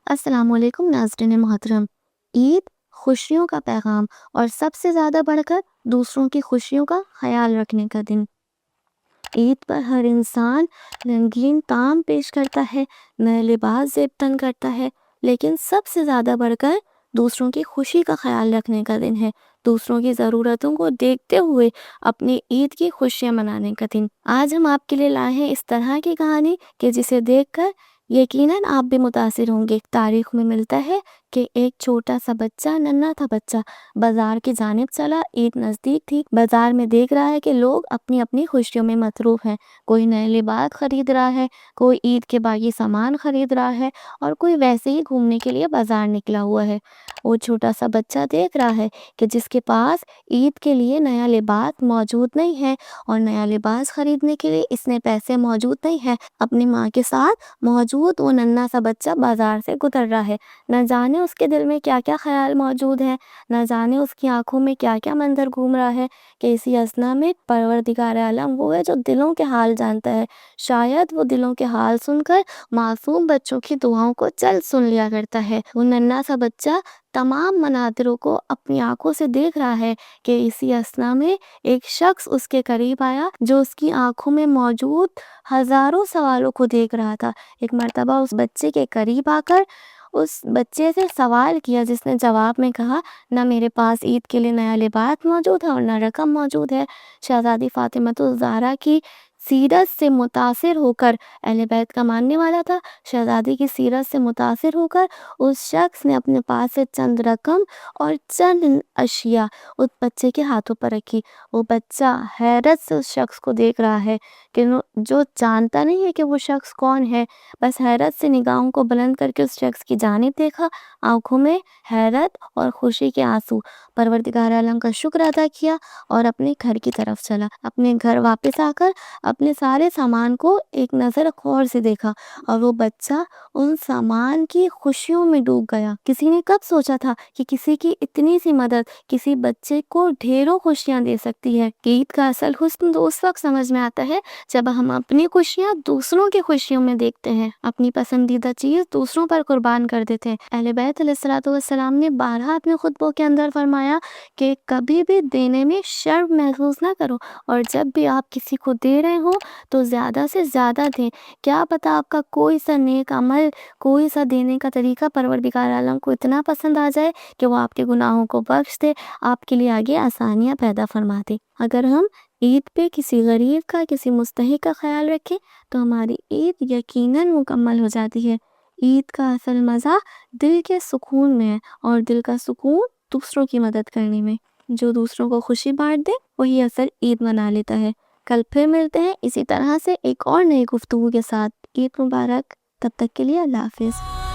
السلام علیکم ناظرین محترم۔ عید خوشیوں کا پیغام اور سب سے زیادہ بڑھ کر دوسروں کی خوشیوں کا خیال رکھنے کا دن۔ عید پر ہر انسان رنگین طعام پیش کرتا ہے، نئے لباس زیب تن کرتا ہے، لیکن سب سے زیادہ بڑھ کر دوسروں کی خوشی کا خیال رکھنے کا دن ہے، دوسروں کی ضرورتوں کو دیکھتے ہوئے اپنی عید کی خوشیاں منانے کا دن۔ آج ہم آپ کے لیے لائے ہیں اس طرح کی کہانی کہ جسے دیکھ کر یقیناً آپ بھی متاثر ہوں گے۔ تاریخ میں ملتا ہے کہ ایک چھوٹا سا بچہ، ننھا تھا بچہ، بازار کی جانب چلا۔ عید نزدیک تھی۔ بازار میں دیکھ رہا ہے کہ لوگ اپنی اپنی خوشیوں میں مصروف ہیں۔ کوئی نئے لباس خرید رہا ہے، کوئی عید کے باقی سامان خرید رہا ہے، اور کوئی ویسے ہی گھومنے کے لیے بازار نکلا ہوا ہے۔ وہ چھوٹا سا بچہ دیکھ رہا ہے کہ جس کے پاس عید کے لیے نیا لباس موجود نہیں ہے اور نیا لباس خریدنے کے لیے اس نے پیسے موجود نہیں ہے، اپنی ماں کے ساتھ موجود وہ ننھا سا بچہ بازار سے گزر رہا ہے۔ نہ جانے اس کے دل میں کیا کیا خیال موجود ہے، نہ جانے اس کی آنکھوں میں کیا کیا منظر گھوم رہا ہے کہ اسی اثنا میں پروردگار عالم وہ ہے جو دلوں کے حال جانتا ہے۔ شاید وہ دلوں کے حال سن کر معصوم بچوں کی دعاؤں کو جلد سن لیا کرتا ہے۔ وہ ننھا سا بچہ تمام مناظروں کو اپنی آنکھوں سے دیکھ رہا ہے کہ اسی اثنا میں ایک شخص اس کے قریب آیا جو اس کی آنکھوں میں موجود ہزاروں سوالوں کو دیکھ رہا تھا۔ ایک مرتبہ اس بچے کے قریب آ کر اس بچے سے سوال کیا، جس نے جواب میں کہا، نہ میرے پاس عید کے لیے نیا لباس موجود ہے اور نہ رقم موجود ہے۔ شہزادی فاطمۃ الزہرا کی سیرت سے متاثر ہو کر، اہل بیت کا ماننے والا تھا، شہزادی کی سیرت سے متاثر ہو کر اس شخص نے اپنے پاس سے چند رقم اور چند اشیاء اس بچے کے ہاتھوں پر رکھی۔ وہ بچہ حیرت سے اس شخص کو دیکھ رہا ہے کہ جو جانتا نہیں ہے کہ وہ شخص کون ہے، بس حیرت سے نگاہوں کو بلند کر کے اس شخص کی جانب دیکھا، آنکھوں میں حیرت اور خوشی کے آنسو۔ پروردگار عالم کا شکر ادا کیا اور اپنے گھر کی طرف چلا۔ اپنے گھر واپس آ کر اپنے سارے سامان کو ایک نظر غور سے دیکھا اور وہ بچہ ان سامان کی خوشیوں میں ڈوب گیا۔ کسی نے کب سوچا تھا کہ کسی کی اتنی سی مدد کسی بچے کو ڈھیروں خوشیاں دے سکتی ہے۔ عید کا اصل حسن تو اس وقت سمجھ میں آتا ہے جب ہم اپنی خوشیاں دوسروں کی خوشیوں میں دیکھتے ہیں، اپنی پسندیدہ چیز دوسروں پر قربان کر دیتے ہیں۔ اہل بیت علیہ السلام نے بارہا اپنے خطبوں کے اندر فرمایا کہ کبھی بھی دینے میں شرم محسوس نہ کرو، اور جب بھی آپ کسی کو دے رہے ہو تو زیادہ سے زیادہ دیں۔ کیا پتا آپ کا کوئی سا نیک عمل، کوئی سا دینے کا طریقہ پروردگار عالم کو اتنا پسند آ جائے کہ وہ آپ کے گناہوں کو بخش دے، آپ کے لیے آگے آسانیاں پیدا فرما دے۔ اگر ہم عید پہ کسی غریب کا، کسی مستحق کا خیال رکھیں تو ہماری عید یقیناً مکمل ہو جاتی ہے۔ عید کا اصل مزہ دل کے سکون میں ہے، اور دل کا سکون دوسروں کی مدد کرنے میں۔ جو دوسروں کو خوشی بانٹ دے وہی اصل عید منا لیتا ہے۔ کل پھر ملتے ہیں اسی طرح سے ایک اور نئی گفتگو کے ساتھ۔ عید مبارک، تب تک کے لیے اللہ حافظ۔